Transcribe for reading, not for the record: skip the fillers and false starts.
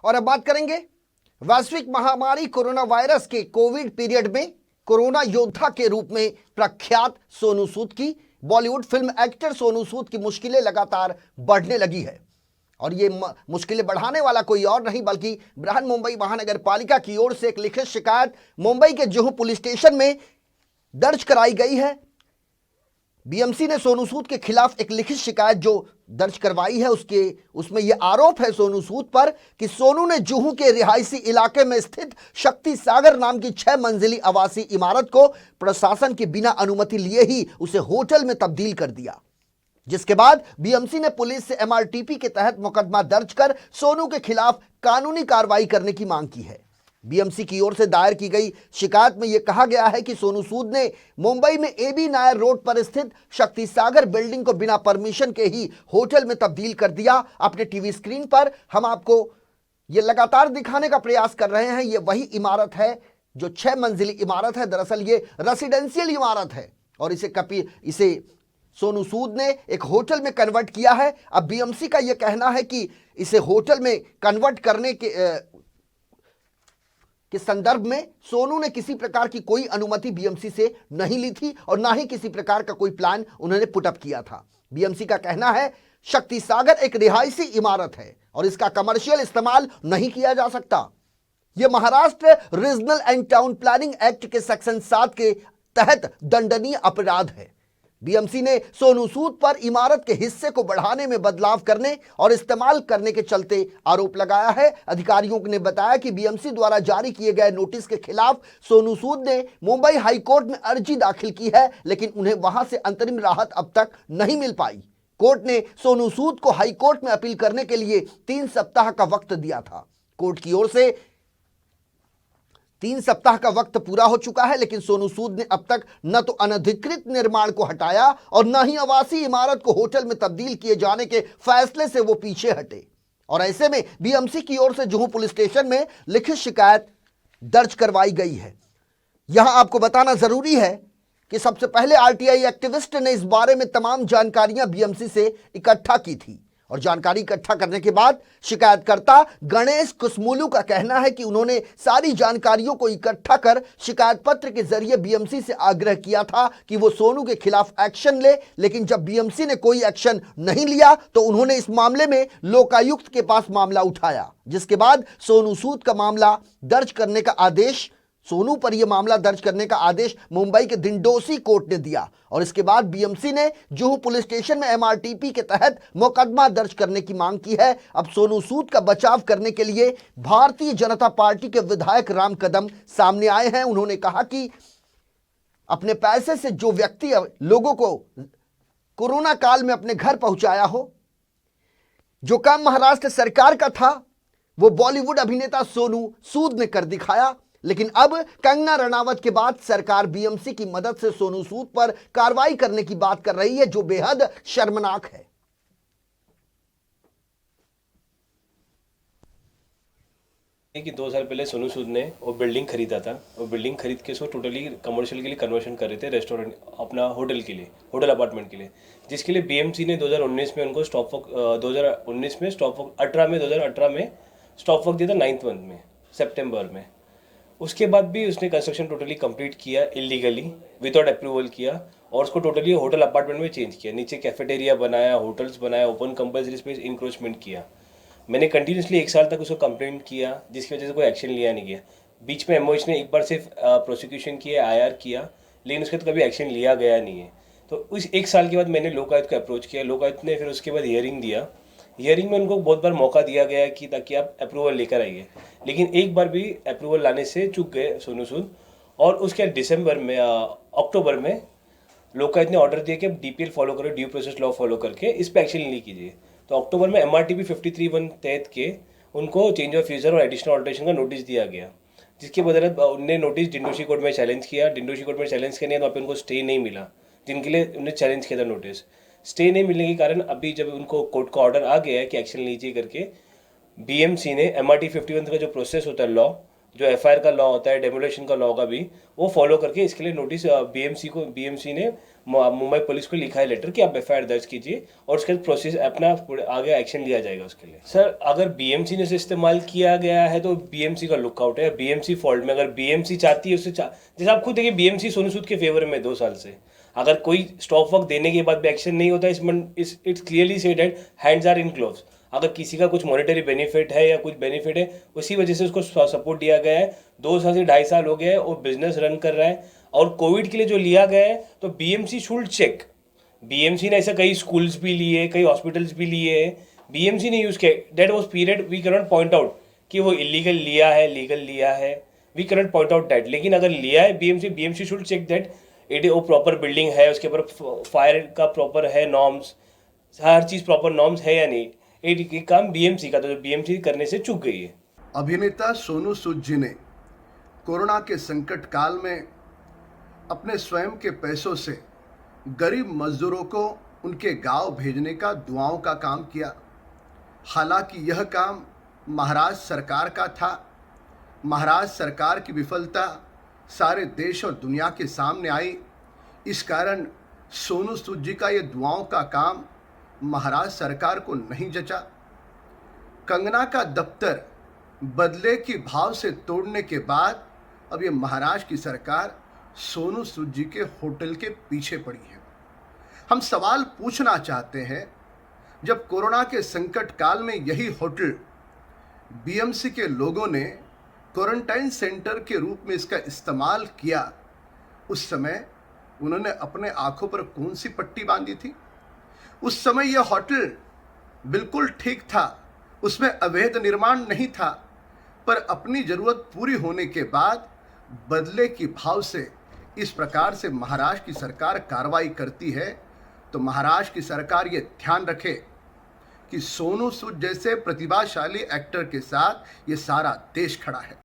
और अब बात करेंगे वैश्विक महामारी कोरोना वायरस के कोविड पीरियड में कोरोना योद्धा के रूप में प्रख्यात सोनू सूद की। बॉलीवुड फिल्म एक्टर सोनू सूद की मुश्किलें लगातार बढ़ने लगी है और ये मुश्किलें बढ़ाने वाला कोई और नहीं बल्कि बृहन मुंबई महानगर पालिका की ओर से एक लिखित शिकायत मुंबई के जुहू पुलिस स्टेशन में दर्ज कराई गई है। बीएमसी ने सोनू सूद के खिलाफ एक लिखित शिकायत जो दर्ज करवाई है उसमें यह आरोप है सोनू सूद पर कि सोनू ने जुहू के रिहायशी इलाके में स्थित शक्ति सागर नाम की 6 मंजिली आवासीय इमारत को प्रशासन के बिना अनुमति लिए ही उसे होटल में तब्दील कर दिया, जिसके बाद बीएमसी ने पुलिस से एमआरटीपी के तहत मुकदमा दर्ज कर सोनू के खिलाफ कानूनी कार्रवाई करने की मांग की है। बीएमसी की ओर से दायर की गई शिकायत में यह कहा गया है कि सोनू सूद ने मुंबई में एबी नायर रोड पर स्थित शक्ति सागर बिल्डिंग को बिना परमिशन के ही होटल में तब्दील कर दिया। अपने टीवी स्क्रीन पर हम आपको यह लगातार दिखाने का प्रयास कर रहे हैं। यह वही इमारत है जो 6 मंजिली इमारत है। दरअसल ये रेसिडेंशियल इमारत है और इसे सोनू सूद ने एक होटल में कन्वर्ट किया है। अब बीएमसी का यह कहना है कि इसे होटल में कन्वर्ट करने के संदर्भ में सोनू ने किसी प्रकार की कोई अनुमति बीएमसी से नहीं ली थी और ना ही किसी प्रकार का कोई प्लान उन्होंने पुटअप किया था। बीएमसी का कहना है शक्ति सागर एक रिहायशी इमारत है और इसका कमर्शियल इस्तेमाल नहीं किया जा सकता। यह Maharashtra regional and town planning act के सेक्शन 7 के तहत दंडनीय अपराध है। बीएमसी ने सोनू सूद पर इमारत के हिस्से को बढ़ाने में बदलाव करने और इस्तेमाल करने के चलते आरोप लगाया है। अधिकारियों ने बताया कि बीएमसी द्वारा जारी किए गए नोटिस के खिलाफ सोनू सूद ने मुंबई हाई कोर्ट में अर्जी दाखिल की है, लेकिन उन्हें वहां से अंतरिम राहत अब तक नहीं मिल पाई। कोर्ट ने सोनू सूद को हाई कोर्ट में अपील करने के लिए 3 सप्ताह का वक्त दिया था। कोर्ट की ओर से 3 सप्ताह का वक्त पूरा हो चुका है, लेकिन सोनू सूद ने अब तक न तो अनधिकृत निर्माण को हटाया और न ही आवासीय इमारत को होटल में तब्दील किए जाने के फैसले से वो पीछे हटे। और ऐसे में बीएमसी की ओर से जुहू पुलिस स्टेशन में लिखित शिकायत दर्ज करवाई गई है। यहां आपको बताना जरूरी है कि सबसे पहले आरटीआई एक्टिविस्ट ने इस बारे में तमाम जानकारियां बीएमसी से इकट्ठा की थी और जानकारी इकट्ठा करने के बाद शिकायतकर्ता गणेश कुसमुलू का कहना है कि उन्होंने सारी जानकारियों को इकट्ठा कर शिकायत पत्र के जरिए बीएमसी से आग्रह किया था कि वो सोनू के खिलाफ एक्शन ले, लेकिन जब बीएमसी ने कोई एक्शन नहीं लिया तो उन्होंने इस मामले में लोकायुक्त के पास मामला उठाया, जिसके बाद सोनू सूद का मामला दर्ज करने का आदेश सोनू पर यह मामला दर्ज करने का आदेश मुंबई के दिंडोसी कोर्ट ने दिया और इसके बाद बीएमसी ने जुहू पुलिस स्टेशन में एमआरटीपी के तहत मुकदमा दर्ज करने की मांग की है। अब सोनू सूद का बचाव करने के लिए भारतीय जनता पार्टी के विधायक राम कदम सामने आए हैं। उन्होंने कहा कि अपने पैसे से जो व्यक्ति लोगों को कोरोना काल में अपने घर पहुंचाया हो, जो काम महाराष्ट्र सरकार का था वो बॉलीवुड अभिनेता सोनू सूद ने कर दिखाया। लेकिन अब कंगना रनावत के बाद सरकार बीएमसी की मदद से सोनू सूद पर कार्रवाई करने की बात कर रही है, जो बेहद शर्मनाक है। कि 2 साल पहले सोनू सूद ने वो बिल्डिंग खरीदा था। वो बिल्डिंग खरीद के उसको टोटली कमर्शियल के लिए कन्वर्शन कर रहे थे, रेस्टोरेंट अपना होटल के लिए, होटल अपार्टमेंट के लिए, जिसके लिए बीएमसी ने 2019 में उनको स्टॉप वर्क 2019 में स्टॉप वर्क 2018 में स्टॉप वर्क दिया था 9th मंथ में, सितंबर में। उसके बाद भी उसने कंस्ट्रक्शन टोटली कंप्लीट किया इलीगली, विदाउट अप्रूवल किया और उसको टोटली होटल अपार्टमेंट में चेंज किया। नीचे कैफेटेरिया बनाया, होटल्स बनाया, ओपन कंपल्सरी स्पेस इंक्रोचमेंट किया। मैंने कंटिन्यूसली 1 साल तक उसको कंप्लेंट किया, जिसकी वजह से कोई एक्शन लिया नहीं गया। बीच में एमओएच ने एक बार सिर्फ प्रोसिक्यूशन किया, आईआर किया, लेकिन उसके तो कभी एक्शन लिया गया नहीं है। तो उस 1 साल के बाद मैंने लोकायुक्त को अप्रोच किया। लोकायुक्त ने फिर उसके बाद हियरिंग दिया। हियरिंग में उनको बहुत बार मौका दिया गया कि ताकि आप अप्रूवल लेकर आइए, लेकिन एक बार भी अप्रूवल लाने से चूक गए सोनू सूद। और उसके दिसंबर में अक्टूबर में लोकायुक्त ने ऑर्डर दिया कि आप डीपीएल फॉलो करो, ड्यू प्रोसेस लॉ फॉलो करके इस पर एक्शन नहीं कीजिए। तो अक्टूबर में एमआरटीपी 53(1) तहत के उनको चेंज ऑफ यूजर और एडिशनल ऑल्टरेशन का नोटिस दिया गया, जिसके बदौलत उनने नोटिस डिंडोशी कोर्ट में चैलेंज किया। डिंडोशी कोर्ट में चैलेंज करने तो वहाँ पे उनको स्टे नहीं मिला, जिनके लिए उन्हें चैलेंज किया था नोटिस। स्टे नहीं मिलने के कारण अभी जब उनको कोर्ट का ऑर्डर आ गया है कि एक्शन लीजिए करके, बीएमसी ने एमआरटी 51 का जो प्रोसेस होता है लॉ, जो एफआईआर का लॉ होता है, डेमोलेशन का लॉ का भी, वो फॉलो करके इसके लिए नोटिस बीएमसी ने मुंबई पुलिस को लिखा है लेटर कि आप एफआईआर दर्ज कीजिए और उसके बाद प्रोसेस अपना आगे एक्शन लिया जाएगा उसके लिए। सर अगर बीएमसी ने उसे इस्तेमाल किया गया है तो बीएमसी का लुकआउट है, बीएमसी फॉल्ट में। अगर बीएमसी चाहती है जैसे आप खुद देखिए, बीएमसी सोनू सूद के फेवर में 2 साल से, अगर कोई स्टॉप वर्क देने के बाद भी एक्शन नहीं होता, it's clearly said that hands are in gloves. अगर किसी का कुछ मॉनेटरी बेनिफिट है या कुछ बेनिफिट है, उसी वजह से उसको सपोर्ट दिया गया है। 2 साल से 2.5 साल हो गया है और बिजनेस रन कर रहा है। और कोविड के लिए जो लिया गया है तो बीएमसी शुड चेक। बीएमसी ने ऐसा कई स्कूल्स भी लिए, कई हॉस्पिटल्स भी लिए, बीएमसी ने यूज किया। That was period we can not point out कि वो इलीगल लिया है, लीगल लिया है, we can not point out that. लेकिन अगर लिया है BMC should check that it वो प्रॉपर बिल्डिंग है, उसके ऊपर फायर का प्रॉपर है नॉर्म्स, हर चीज प्रॉपर नॉर्म्स है या नहीं। ये काम बीएमसी का, तो बीएमसी करने से चूक गई है। अभिनेता सोनू सूद जी ने कोरोना के संकट काल में अपने स्वयं के पैसों से गरीब मजदूरों को उनके गांव भेजने का, दुआओं का काम किया। हालांकि यह काम महाराष्ट्र सरकार का था। महाराष्ट्र सरकार की विफलता सारे देश और दुनिया के सामने आई। इस कारण सोनू सूद जी का ये दुआओं का काम महाराष्ट्र सरकार को नहीं जचा। कंगना का दफ्तर बदले की भाव से तोड़ने के बाद अब ये महाराष्ट्र की सरकार सोनू सूद जी के होटल के पीछे पड़ी है। हम सवाल पूछना चाहते हैं, जब कोरोना के संकट काल में यही होटल बीएमसी के लोगों ने क्वारंटाइन सेंटर के रूप में इसका इस्तेमाल किया, उस समय उन्होंने अपने आंखों पर कौन सी पट्टी बांधी थी? उस समय यह होटल बिल्कुल ठीक था, उसमें अवैध निर्माण नहीं था, पर अपनी जरूरत पूरी होने के बाद बदले की भाव से इस प्रकार से महाराष्ट्र की सरकार कार्रवाई करती है, तो महाराष्ट्र की सरकार ये ध्यान रखे कि सोनू सूद जैसे प्रतिभाशाली एक्टर के साथ ये सारा देश खड़ा है।